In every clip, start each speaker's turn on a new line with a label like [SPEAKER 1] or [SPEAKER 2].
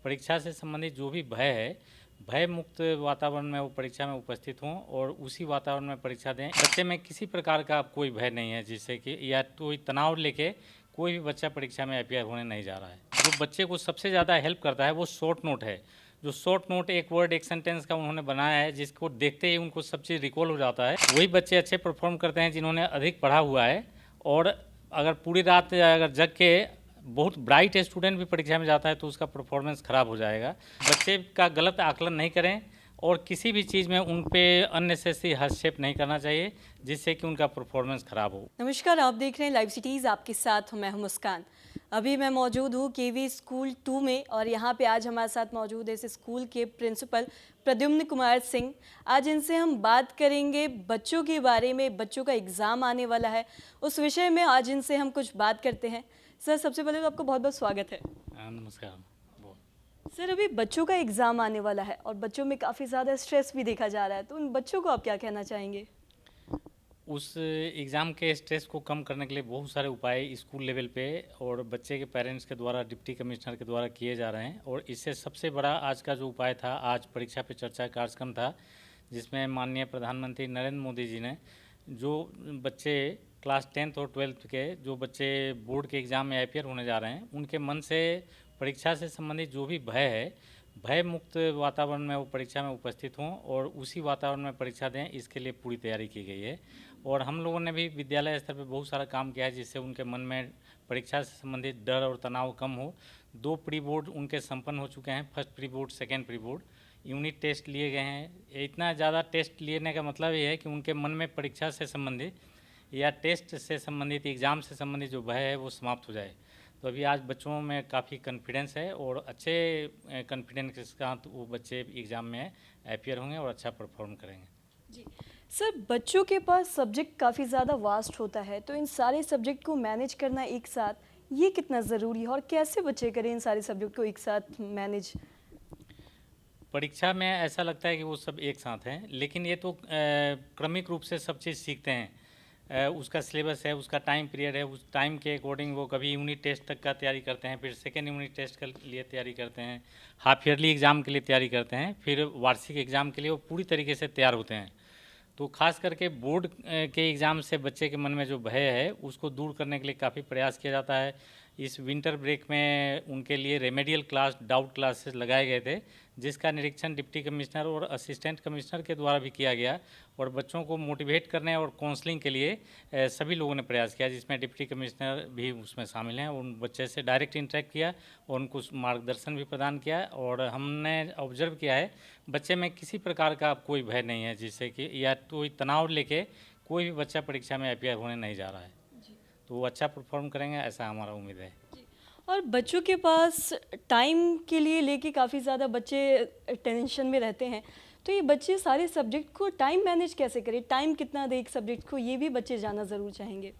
[SPEAKER 1] परीक्षा से संबंधित जो भी भय है, भय मुक्त वातावरण में वो परीक्षा में उपस्थित हों और उसी वातावरण में परीक्षा दें। बच्चे में किसी प्रकार का कोई भय नहीं है, जिससे कि या कोई तनाव लेके कोई भी बच्चा परीक्षा में अपीयर होने नहीं जा रहा है। जो बच्चे को सबसे ज़्यादा हेल्प करता है वो शॉर्ट नोट है। जो शॉर्ट नोट एक वर्ड एक सेंटेंस का उन्होंने बनाया है, जिसको देखते ही उनको सब चीज़ रिकॉल हो जाता है। वही बच्चे अच्छे परफॉर्म करते हैं जिन्होंने अधिक पढ़ा हुआ है। और अगर पूरी रात अगर जग के बहुत ब्राइट स्टूडेंट भी परीक्षा में जाता है तो उसका परफॉर्मेंस ख़राब हो जाएगा। बच्चे का गलत आकलन नहीं करें और किसी भी चीज़ में उन पे अननेसेसरी हस्तक्षेप नहीं करना चाहिए, जिससे कि उनका परफॉर्मेंस ख़राब हो।
[SPEAKER 2] नमस्कार, आप देख रहे हैं लाइव सिटीज़, आपके साथ मैं हूं मुस्कान। अभी मैं मौजूद हूं केवी स्कूल 2 में और यहां पे आज हमारे साथ मौजूद है इस स्कूल के प्रिंसिपल प्रद्युम्न कुमार सिंह। आज इनसे हम बात करेंगे बच्चों के बारे में। बच्चों का एग्ज़ाम आने वाला है, उस विषय में आज इनसे हम कुछ बात करते हैं। सर, सबसे पहले तो आपको बहुत बहुत स्वागत है।
[SPEAKER 1] नमस्कार।
[SPEAKER 2] सर, अभी बच्चों का एग्ज़ाम आने वाला है और बच्चों में काफ़ी ज़्यादा स्ट्रेस भी देखा जा रहा है, तो उन बच्चों को आप क्या कहना चाहेंगे?
[SPEAKER 1] उस एग्ज़ाम के स्ट्रेस को कम करने के लिए बहुत सारे उपाय स्कूल लेवल पे और बच्चे के पेरेंट्स के द्वारा, डिप्टी कमिश्नर के द्वारा किए जा रहे हैं। और इससे सबसे बड़ा आज का जो उपाय था, आज परीक्षा पे चर्चा कार्यक्रम था, जिसमें माननीय प्रधानमंत्री नरेंद्र मोदी जी ने जो बच्चे क्लास 10th और 12th के जो बच्चे बोर्ड के एग्ज़ाम में अपीयर होने जा रहे हैं, उनके मन से परीक्षा से संबंधित जो भी भय है, भय मुक्त वातावरण में वो परीक्षा में उपस्थित हों और उसी वातावरण में परीक्षा दें, इसके लिए पूरी तैयारी की गई है। और हम लोगों ने भी विद्यालय स्तर पर बहुत सारा काम किया है, जिससे उनके मन में परीक्षा से संबंधित डर और तनाव कम हो। 2 प्री बोर्ड उनके संपन्न हो चुके हैं, first pre board, second pre board. Unit test लिए गए हैं। इतना ज़्यादा टेस्ट लेने का मतलब ये है कि उनके मन में परीक्षा से संबंधित या टेस्ट से संबंधित, एग्ज़ाम से संबंधित जो भय है वो समाप्त हो जाए। तो अभी आज बच्चों में काफ़ी कॉन्फिडेंस है और अच्छे कॉन्फिडेंस के साथ वो बच्चे एग्ज़ाम में अपीयर होंगे और अच्छा परफॉर्म करेंगे।
[SPEAKER 2] जी सर, बच्चों के पास सब्जेक्ट काफ़ी ज़्यादा वास्ट होता है, तो इन सारे सब्जेक्ट को मैनेज करना एक साथ, ये कितना ज़रूरी है और कैसे बच्चे करें इन सारे सब्जेक्ट को एक साथ मैनेज?
[SPEAKER 1] परीक्षा में ऐसा लगता है कि वो सब एक साथ हैं, लेकिन ये तो क्रमिक रूप से सब चीज़ सीखते हैं। उसका सिलेबस है, उसका टाइम पीरियड है, उस टाइम के अकॉर्डिंग वो कभी यूनिट टेस्ट तक का तैयारी करते हैं, फिर सेकेंड यूनिट टेस्ट के लिए तैयारी करते हैं, हाफ ईयरली एग्ज़ाम के लिए तैयारी करते हैं, फिर वार्षिक एग्ज़ाम के लिए वो पूरी तरीके से तैयार होते हैं। तो खास करके बोर्ड के एग्ज़ाम से बच्चे के मन में जो भय है उसको दूर करने के लिए काफ़ी प्रयास किया जाता है। इस विंटर ब्रेक में उनके लिए रेमेडियल क्लास, डाउट क्लासेस लगाए गए थे, जिसका निरीक्षण डिप्टी कमिश्नर और असिस्टेंट कमिश्नर के द्वारा भी किया गया। और बच्चों को मोटिवेट करने और काउंसलिंग के लिए सभी लोगों ने प्रयास किया, जिसमें डिप्टी कमिश्नर भी उसमें शामिल हैं। उन बच्चे से डायरेक्ट इंटरेक्ट किया और उनको मार्गदर्शन भी प्रदान किया। और हमने ऑब्जर्व किया है बच्चे में किसी प्रकार का कोई भय नहीं है, जिससे कि या कोई तनाव लेके कोई भी बच्चा परीक्षा में अपीयर होने नहीं जा रहा है। तो वो अच्छा परफॉर्म करेंगे, ऐसा हमारा उम्मीद है।
[SPEAKER 2] और बच्चों के पास टाइम के लिए लेके काफ़ी ज़्यादा बच्चे टेंशन में रहते हैं, तो ये बच्चे सारे सब्जेक्ट को टाइम मैनेज कैसे करें? टाइम कितना दें एक सब्जेक्ट को, ये भी बच्चे जानना ज़रूर चाहेंगे।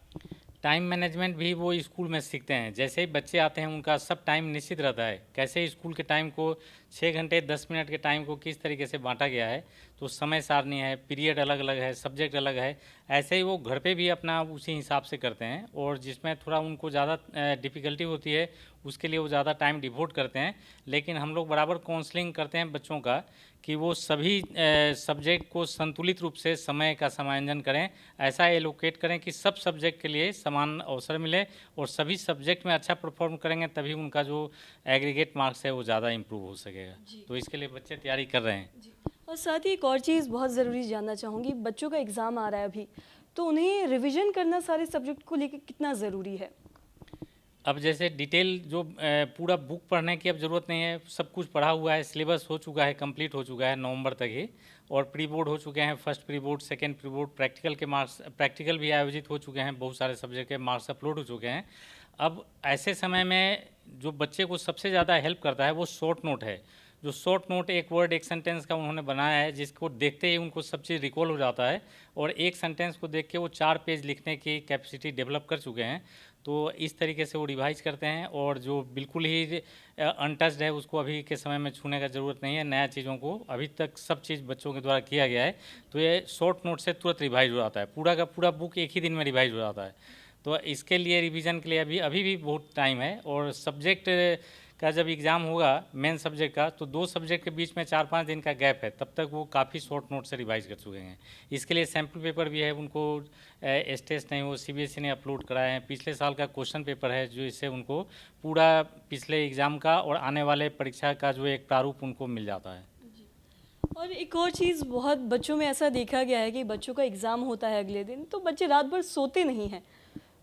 [SPEAKER 1] टाइम मैनेजमेंट भी वो स्कूल में सीखते हैं। जैसे ही बच्चे आते हैं उनका सब टाइम निश्चित रहता है। कैसे स्कूल के टाइम को 6 घंटे 10 मिनट के टाइम को किस तरीके से बांटा गया है, तो समय सारणी है, पीरियड अलग अलग है, सब्जेक्ट अलग है। ऐसे ही वो घर पे भी अपना उसी हिसाब से करते हैं। और जिसमें थोड़ा उनको ज़्यादा डिफ़िकल्टी होती है उसके लिए वो ज़्यादा टाइम डिवोट करते हैं। लेकिन हम लोग बराबर काउंसलिंग करते हैं बच्चों का कि वो सभी सब्जेक्ट को संतुलित रूप से समय का समायोजन करें, ऐसा एलोकेट करें कि सब सब्जेक्ट के लिए समान अवसर मिले और सभी सब्जेक्ट में अच्छा परफॉर्म करेंगे, तभी उनका जो एग्रीगेट मार्क्स है वो ज़्यादा इम्प्रूव हो सकेगा। तो इसके लिए बच्चे तैयारी कर रहे हैं।
[SPEAKER 2] और साथ ही एक और चीज़ बहुत ज़रूरी जानना चाहूँगी, बच्चों का एग्ज़ाम आ रहा है अभी, तो उन्हें रिवीजन करना सारे सब्जेक्ट को लेकर कितना ज़रूरी है?
[SPEAKER 1] अब जैसे डिटेल जो पूरा बुक पढ़ने की अब ज़रूरत नहीं है, सब कुछ पढ़ा हुआ है, सिलेबस हो चुका है, कंप्लीट हो चुका है नवंबर तक ही। और प्री बोर्ड हो चुके हैं, first pre board, second pre board, practical के मार्क्स, प्रैक्टिकल भी आयोजित हो चुके हैं, बहुत सारे सब्जेक्ट के मार्क्स अपलोड हो चुके हैं। अब ऐसे समय में जो बच्चे को सबसे ज़्यादा हेल्प करता है वो शॉर्ट नोट है। जो शॉर्ट नोट एक वर्ड एक सेंटेंस का उन्होंने बनाया है, जिसको देखते ही उनको सब चीज़ रिकॉल हो जाता है और एक सेंटेंस को देख के वो 4 पेज लिखने की कैपेसिटी डेवलप कर चुके हैं। तो इस तरीके से वो रिवाइज करते हैं और जो बिल्कुल ही अनटच्ड है उसको अभी के समय में छूने का ज़रूरत नहीं है। नया चीज़ों को अभी तक सब चीज़ बच्चों के द्वारा किया गया है, तो ये शॉर्ट नोट से तुरंत रिवाइज हो जाता है। पूरा का पूरा बुक एक ही दिन में रिवाइज हो जाता है। तो इसके लिए रिवीजन के लिए अभी भी बहुत टाइम है। और सब्जेक्ट का जब एग्ज़ाम होगा मेन सब्जेक्ट का, तो 2 सब्जेक्ट के बीच में 4-5 दिन का गैप है, तब तक वो काफ़ी शॉर्ट नोट से रिवाइज कर चुके हैं। इसके लिए सैम्पल पेपर भी है, उनको टेस्ट नहीं, वो सीबीएसई ने अपलोड कराए हैं। पिछले साल का क्वेश्चन पेपर है, जो इससे उनको पूरा पिछले एग्ज़ाम का और आने वाले परीक्षा का जो एक प्रारूप उनको मिल जाता है।
[SPEAKER 2] और एक और चीज़, बहुत बच्चों में ऐसा देखा गया है कि बच्चों का एग्ज़ाम होता है अगले दिन, तो बच्चे रात भर सोते नहीं हैं,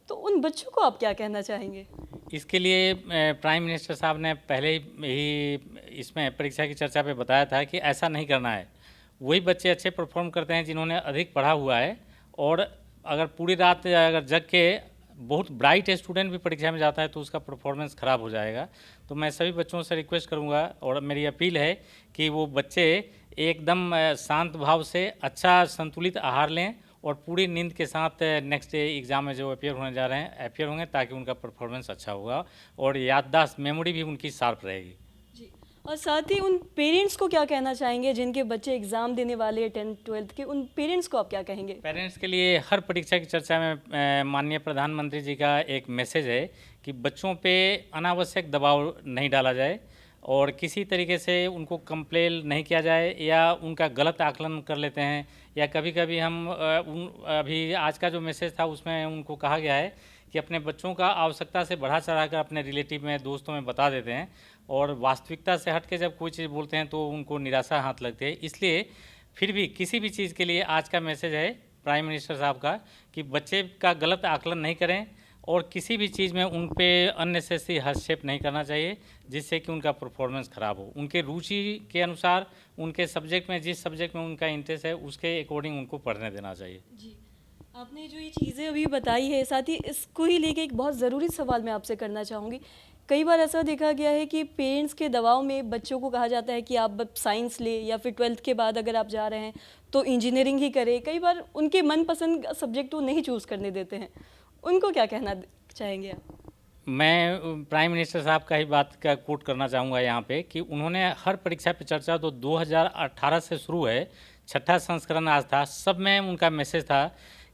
[SPEAKER 2] तो उन बच्चों को आप क्या कहना चाहेंगे?
[SPEAKER 1] इसके लिए प्राइम मिनिस्टर साहब ने पहले ही इसमें परीक्षा की चर्चा पे बताया था कि ऐसा नहीं करना है। वही बच्चे अच्छे परफॉर्म करते हैं जिन्होंने अधिक पढ़ा हुआ है, और अगर पूरी रात अगर जग के बहुत ब्राइट स्टूडेंट भी परीक्षा में जाता है तो उसका परफॉर्मेंस ख़राब हो जाएगा। तो मैं सभी बच्चों से रिक्वेस्ट करूंगा और मेरी अपील है कि वो बच्चे एकदम शांत भाव से अच्छा संतुलित आहार लें और पूरी नींद के साथ नेक्स्ट डे एग्ज़ाम में जो अपियर होने जा रहे हैं अपियर होंगे, ताकि उनका परफॉर्मेंस अच्छा होगा और याददाश्त मेमोरी भी उनकी शार्प रहेगी।
[SPEAKER 2] जी। और साथ ही उन पेरेंट्स को क्या कहना चाहेंगे जिनके बच्चे एग्ज़ाम देने वाले हैं 10th-12th के, उन पेरेंट्स को आप क्या कहेंगे?
[SPEAKER 1] पेरेंट्स के लिए हर परीक्षा की चर्चा में माननीय प्रधानमंत्री जी का एक मैसेज है कि बच्चों पे अनावश्यक दबाव नहीं डाला जाए और किसी तरीके से उनको कंप्लेन नहीं किया जाए या उनका गलत आकलन कर लेते हैं, या कभी कभी हम अभी आज का जो मैसेज था उसमें उनको कहा गया है कि अपने बच्चों का आवश्यकता से बढ़ा चढ़ाकर अपने रिलेटिव में, दोस्तों में बता देते हैं और वास्तविकता से हट के जब कोई चीज़ बोलते हैं तो उनको निराशा हाथ लगती है। इसलिए फिर भी किसी भी चीज़ के लिए आज का मैसेज है प्राइम मिनिस्टर साहब का कि बच्चे का गलत आकलन नहीं करें और किसी भी चीज़ में उन पे अननेसेसरी हस्तक्षेप नहीं करना चाहिए जिससे कि उनका परफॉर्मेंस ख़राब हो। उनके रुचि के अनुसार उनके सब्जेक्ट में, जिस सब्जेक्ट में उनका इंटरेस्ट है उसके अकॉर्डिंग उनको पढ़ने देना चाहिए।
[SPEAKER 2] जी। आपने जो ये चीज़ें अभी बताई है, साथ ही इसको ही लेके एक बहुत ज़रूरी सवाल मैं आपसे करना चाहूँगी। कई बार ऐसा देखा गया है कि पेरेंट्स के दबाव में बच्चों को कहा जाता है कि आप साइंस ले, या फिर 12th के बाद अगर आप जा रहे हैं तो इंजीनियरिंग ही करें। कई बार उनके मनपसंद सब्जेक्ट वो नहीं चूज़ करने देते हैं, उनको क्या कहना चाहेंगे आप?
[SPEAKER 1] मैं प्राइम मिनिस्टर साहब का ही बात का कोट करना चाहूँगा यहाँ पे कि उन्होंने हर परीक्षा पे चर्चा तो 2018 से शुरू है, 6ठा संस्करण आज था, सब में उनका मैसेज था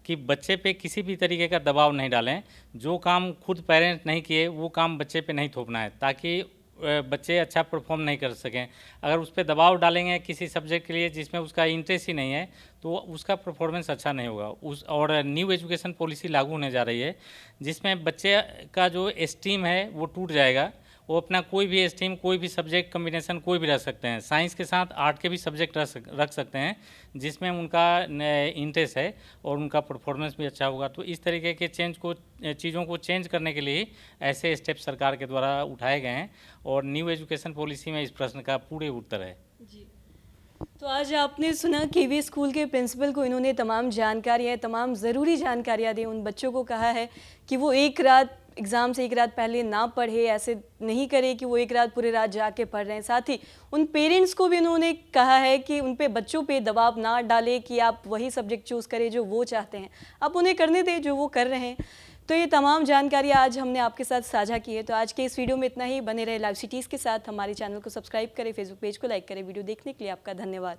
[SPEAKER 1] कि बच्चे पे किसी भी तरीके का दबाव नहीं डालें। जो काम खुद पेरेंट्स नहीं किए वो काम बच्चे पे नहीं थोपना है, ताकि बच्चे अच्छा परफॉर्म नहीं कर सकें। अगर उस पर दबाव डालेंगे किसी सब्जेक्ट के लिए जिसमें उसका इंटरेस्ट ही नहीं है तो उसका परफॉर्मेंस अच्छा नहीं होगा। और न्यू एजुकेशन पॉलिसी लागू होने जा रही है जिसमें बच्चे का जो एस्टीम है वो टूट जाएगा। वो अपना कोई भी स्ट्रीम, कोई भी सब्जेक्ट कम्बिनेशन कोई भी रख सकते हैं, साइंस के साथ आर्ट के भी सब्जेक्ट रख सकते हैं जिसमें उनका इंटरेस्ट है और उनका परफॉर्मेंस भी अच्छा होगा। तो इस तरीके के चीज़ों को चेंज करने के लिए ऐसे स्टेप सरकार के द्वारा उठाए गए हैं और न्यू एजुकेशन पॉलिसी में इस प्रश्न का पूरे उत्तर है। जी।
[SPEAKER 2] तो आज आपने सुना केवी स्कूल के प्रिंसिपल को, इन्होंने तमाम जानकारियाँ, तमाम ज़रूरी जानकारियाँ दी। उन बच्चों को कहा है कि वो एक रात एग्ज़ाम से एक रात पहले ना पढ़े, ऐसे नहीं करे कि वो एक रात पूरे रात जाके पढ़ रहे हैं। साथ ही उन पेरेंट्स को भी उन्होंने कहा है कि उन पे बच्चों पे दबाव ना डाले कि आप वही सब्जेक्ट चूज़ करें जो वो चाहते हैं, आप उन्हें करने दें जो वो कर रहे हैं। तो ये तमाम जानकारी आज हमने आपके साथ साझा की है। तो आज के इस वीडियो में इतना ही। बने रहे लाइव सिटीज़ के साथ, हमारे चैनल को सब्सक्राइब करें, फेसबुक पेज को लाइक करें। वीडियो देखने के लिए आपका धन्यवाद।